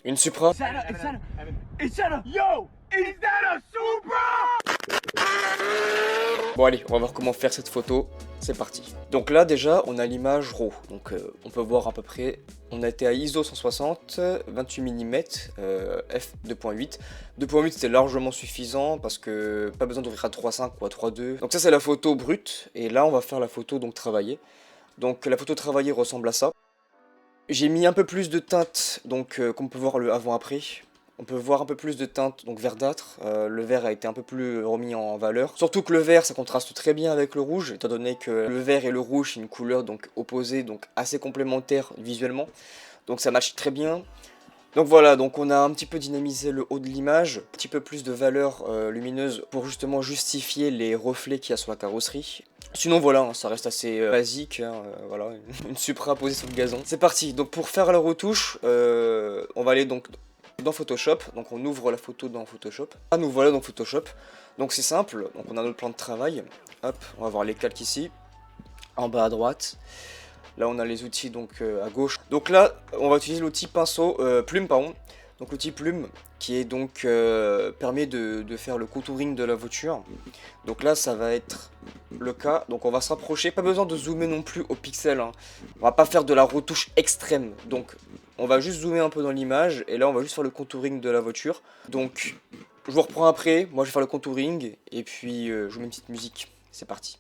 Une Supra. Bon allez, on va voir comment faire cette photo, c'est parti. Donc là déjà on a l'image RAW, donc on peut voir à peu près, on a été à ISO 160, 28 mm, f 2.8. 2.8 c'était largement suffisant parce que pas besoin d'ouvrir à 3.5 ou à 3.2. Donc ça c'est la photo brute, et là on va faire la photo donc travaillée. Donc la photo travaillée ressemble à ça. J'ai mis un peu plus de teinte, donc comme on peut voir le avant-après. On peut voir un peu plus de teinte, donc verdâtre. Le vert a été un peu plus remis en valeur. Surtout que le vert, ça contraste très bien avec le rouge, étant donné que le vert et le rouge, c'est une couleur donc opposée, donc assez complémentaire visuellement. Donc ça match très bien. Donc voilà, donc on a un petit peu dynamisé le haut de l'image, un petit peu plus de valeur lumineuse pour justement justifier les reflets qu'il y a sur la carrosserie. Sinon voilà, hein, ça reste assez basique, hein, voilà, une Supra posée sur le gazon. C'est parti, donc pour faire la retouche, on va aller donc dans Photoshop, donc on ouvre la photo dans Photoshop. Ah, nous voilà dans Photoshop, donc c'est simple, donc on a notre plan de travail, hop, on va voir les calques ici, en bas à droite. Là on a les outils donc à gauche. Donc là on va utiliser l'outil pinceau, plume pardon. Donc l'outil plume qui est donc permet de faire le contouring de la voiture. Donc là ça va être le cas. Donc on va se rapprocher. Pas besoin de zoomer non plus au pixel, hein. On va pas faire de la retouche extrême. Donc on va juste zoomer un peu dans l'image. Et là on va juste faire le contouring de la voiture. Donc je vous reprends après. Moi je vais faire le contouring. Et puis je vous mets une petite musique. C'est parti.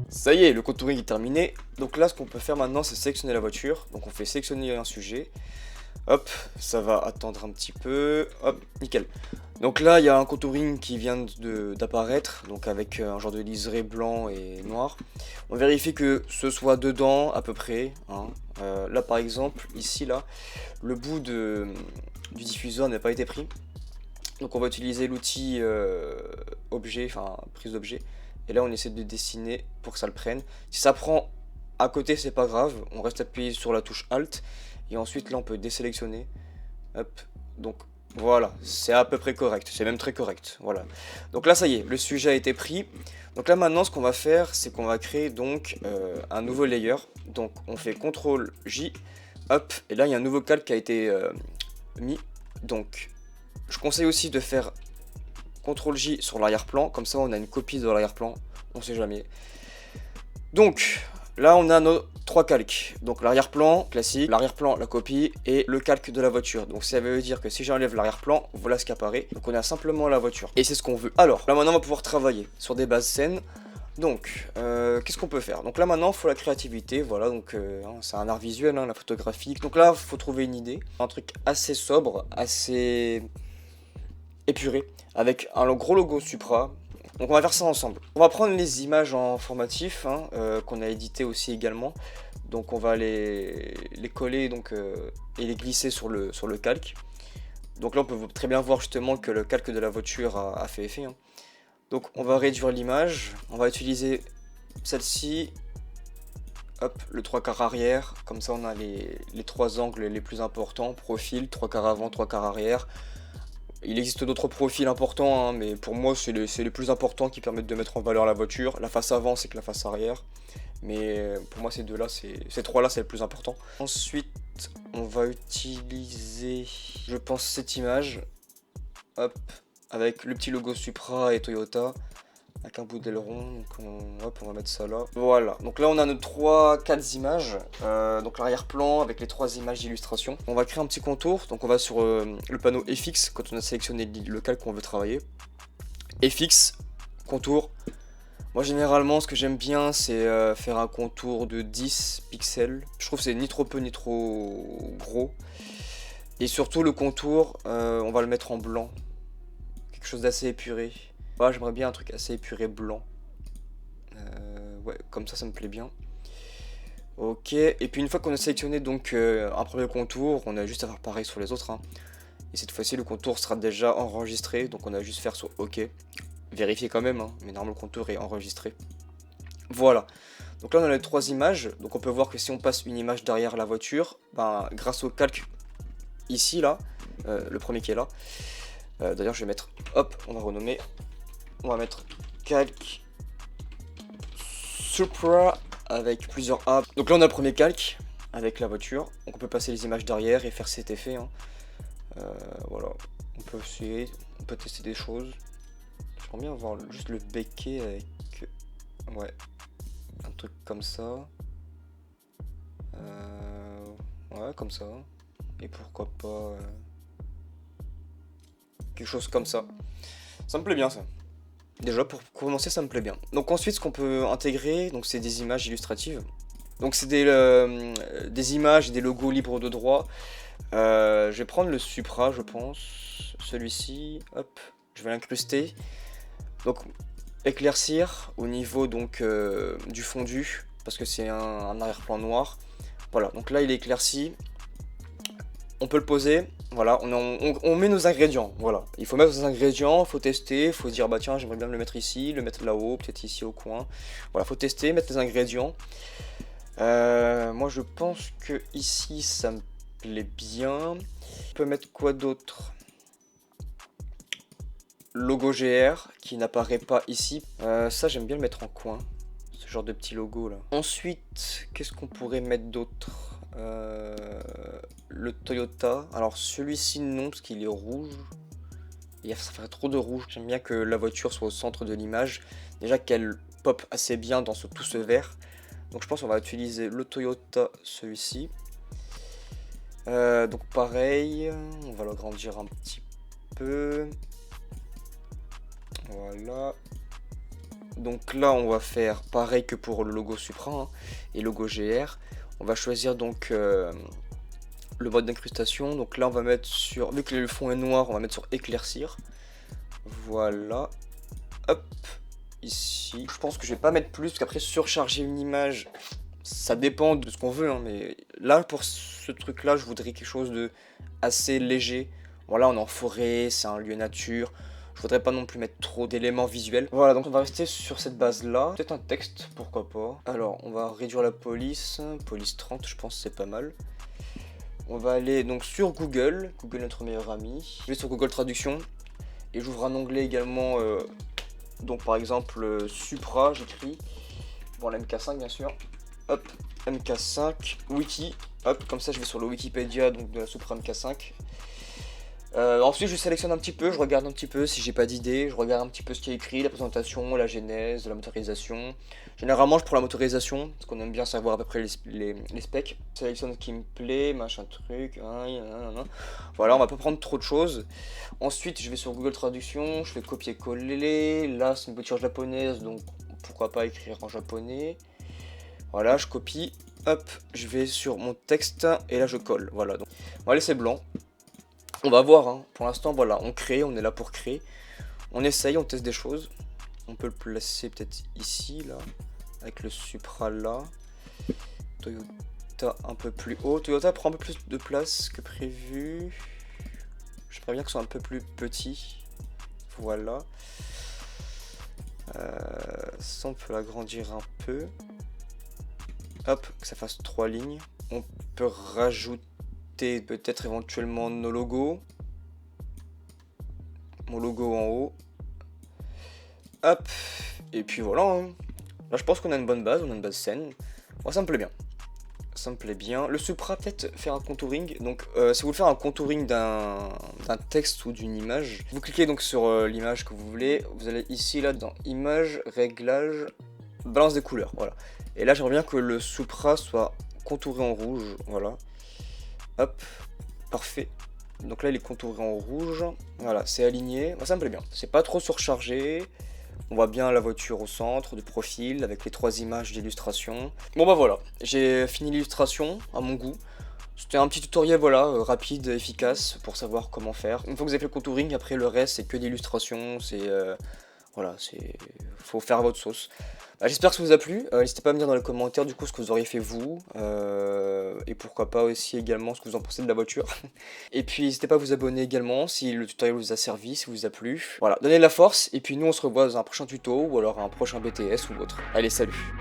Ça y est, le contouring est terminé. Donc là, ce qu'on peut faire maintenant, c'est sélectionner la voiture. Donc on fait sélectionner un sujet. Hop, ça va attendre un petit peu. Hop, nickel. Donc là, il y a un contouring qui vient d'apparaître. Donc avec un genre de liseré blanc et noir. On vérifie que ce soit dedans à peu près, hein. Là par exemple, ici là, le bout du diffuseur n'a pas été pris. Donc on va utiliser l'outil objet, enfin prise d'objet. Et là on essaie de dessiner pour que ça le prenne. Si ça prend à côté c'est pas grave, on reste appuyé sur la touche Alt. Et ensuite là on peut désélectionner. Hop, donc voilà, c'est à peu près correct, c'est même très correct. Voilà. Donc là ça y est, le sujet a été pris. Donc là maintenant ce qu'on va faire, c'est qu'on va créer donc un nouveau layer. Donc on fait CTRL J, hop, et là il y a un nouveau calque qui a été mis. Donc je conseille aussi de faire CTRL J sur l'arrière-plan, comme ça on a une copie de l'arrière-plan, on sait jamais. Donc là on a nos trois calques, donc l'arrière-plan classique, l'arrière-plan la copie et le calque de la voiture. Donc ça veut dire que si j'enlève l'arrière-plan, voilà ce qui apparaît. Donc on a simplement la voiture et c'est ce qu'on veut. Alors là maintenant on va pouvoir travailler sur des bases saines. Donc qu'est-ce qu'on peut faire? Donc là maintenant il faut la créativité, voilà, donc c'est un art visuel, hein, la photographie. Donc là il faut trouver une idée, un truc assez sobre, assez épuré, avec un gros logo Supra. Donc on va faire ça ensemble. On va prendre les images en formatif, hein, qu'on a édité aussi également. Donc on va les coller donc, et les glisser sur le calque. Donc là on peut très bien voir justement que le calque de la voiture a fait effet, hein. Donc on va réduire l'image, on va utiliser celle-ci. Hop, le 3/4 arrière, comme ça on a les trois angles les plus importants, profil, 3/4 avant, 3/4 arrière. Il existe d'autres profils importants, hein, mais pour moi c'est les plus importants qui permettent de mettre en valeur la voiture. La face avant c'est que la face arrière, mais pour moi ces deux-là, ces trois-là c'est le plus important. Ensuite on va utiliser, je pense, cette image, hop, avec le petit logo Supra et Toyota, avec un bout d'aileron, donc on va mettre ça là. Voilà, donc là on a nos 3-4 images, donc l'arrière-plan avec les 3 images d'illustration. On va créer un petit contour, donc on va sur le panneau FX quand on a sélectionné le calque qu'on veut travailler. FX, contour. Moi généralement ce que j'aime bien c'est faire un contour de 10 pixels. Je trouve que c'est ni trop peu ni trop gros. Et surtout le contour, on va le mettre en blanc. Quelque chose d'assez épuré. Voilà, j'aimerais bien un truc assez épuré blanc. Ouais, comme ça me plaît bien. Ok, et puis une fois qu'on a sélectionné donc un premier contour, on a juste à faire pareil sur les autres, hein. Et cette fois-ci le contour sera déjà enregistré, donc on a juste à faire sur OK. Vérifier quand même, hein, mais normalement le contour est enregistré. Voilà, donc là on a les 3 images, donc on peut voir que si on passe une image derrière la voiture, ben, grâce au calque ici là, le premier qui est là, d'ailleurs je vais mettre, hop, on va renommer, on va mettre calque Supra avec plusieurs A. Donc là on a le premier calque avec la voiture. Donc on peut passer les images derrière et faire cet effet. Hein. Voilà, on peut essayer, on peut tester des choses. J'aimerais bien voir juste le becquet avec... Ouais, un truc comme ça. Ouais, comme ça. Et pourquoi pas... quelque chose comme ça. Ça me plaît bien ça. Déjà pour commencer ça me plaît bien. Donc ensuite ce qu'on peut intégrer, donc c'est des images illustratives. Donc c'est des images et des logos libres de droit. Je vais prendre le Supra je pense. Celui-ci, hop, je vais l'incruster. Donc éclaircir au niveau donc du fondu. Parce que c'est un arrière-plan noir. Voilà, donc là il est éclairci. On peut le poser, voilà, on met nos ingrédients, voilà. Il faut mettre nos ingrédients, il faut tester, il faut se dire bah tiens j'aimerais bien le mettre ici, le mettre là-haut, peut-être ici au coin. Voilà, faut tester, mettre les ingrédients. Moi je pense que ici ça me plaît bien. On peut mettre quoi d'autre? Logo GR qui n'apparaît pas ici. Ça j'aime bien le mettre en coin, ce genre de petit logo là. Ensuite, qu'est-ce qu'on pourrait mettre d'autre? Le Toyota, alors celui-ci non parce qu'il est rouge, ça ferait trop de rouge. J'aime bien que la voiture soit au centre de l'image, déjà qu'elle pop assez bien dans tout ce vert. Donc je pense qu'on va utiliser le Toyota, celui-ci. Donc pareil, on va l'agrandir un petit peu. Voilà. Donc là on va faire pareil que pour le logo Supra hein, et logo GR. On va choisir donc le mode d'incrustation. Donc là on va mettre sur, vu que le fond est noir, on va mettre sur éclaircir. Voilà. Hop. Ici. Je pense que je vais pas mettre plus, parce qu'après surcharger une image, ça dépend de ce qu'on veut. Hein, mais là pour ce truc là, je voudrais quelque chose de assez léger. Voilà, on est en forêt, c'est un lieu nature. Je voudrais pas non plus mettre trop d'éléments visuels. Voilà, donc on va rester sur cette base là. Peut-être un texte, pourquoi pas. Alors, on va réduire la police. Police 30, je pense que c'est pas mal. On va aller donc sur Google. Google, notre meilleur ami. Je vais sur Google Traduction. Et j'ouvre un onglet également. Donc par exemple, Supra, j'écris. Bon, la MK5 bien sûr. Hop, MK5, Wiki. Hop, comme ça je vais sur le Wikipédia donc de la Supra MK5. Ensuite je sélectionne un petit peu, je regarde un petit peu si j'ai pas d'idée, je regarde un petit peu ce qui est écrit, la présentation, la genèse, la motorisation. Généralement je prends la motorisation, parce qu'on aime bien savoir à peu près les specs. Je sélectionne ce qui me plaît, machin truc, voilà, on va pas prendre trop de choses. Ensuite je vais sur Google Traduction, je fais copier-coller, là c'est une voiture japonaise donc pourquoi pas écrire en japonais. Voilà, je copie, hop, je vais sur mon texte et là je colle, voilà. Donc, on va laisser blanc. On va voir, hein. Pour l'instant, voilà, on crée, on est là pour créer. On essaye, on teste des choses. On peut le placer peut-être ici, là, avec le Supra là. Toyota un peu plus haut. Toyota prend un peu plus de place que prévu. J'aimerais bien que ce soit un peu plus petit. Voilà. Ça, on peut l'agrandir un peu. Hop, que ça fasse 3 lignes. On peut rajouter peut-être éventuellement nos logos. Mon logo en haut. Hop. Et puis voilà. Hein. Là je pense qu'on a une bonne base, on a une base saine. Moi ça me plaît bien. Ça me plaît bien. Le Supra peut-être faire un contouring. Donc si vous voulez faire un contouring d'un texte ou d'une image, vous cliquez donc sur l'image que vous voulez. Vous allez ici là dans image, réglage, balance des couleurs. Voilà. Et là j'aimerais bien que le Supra soit contouré en rouge. Voilà. Hop, parfait. Donc là il est contouré en rouge. Voilà, c'est aligné. Moi, ça me plaît bien. C'est pas trop surchargé. On voit bien la voiture au centre, de profil, avec les 3 images d'illustration. Bon bah voilà, j'ai fini l'illustration à mon goût. C'était un petit tutoriel voilà, rapide, efficace pour savoir comment faire. Une fois que vous avez fait le contouring, après le reste c'est que d'illustration, c'est voilà, faut faire votre sauce. J'espère que ça vous a plu, n'hésitez pas à me dire dans les commentaires du coup ce que vous auriez fait vous, et pourquoi pas aussi également ce que vous en pensez de la voiture. Et puis n'hésitez pas à vous abonner également si le tutoriel vous a servi, si vous a plu. Voilà, donnez de la force, et puis nous on se revoit dans un prochain tuto, ou alors un prochain BTS ou autre. Allez, salut!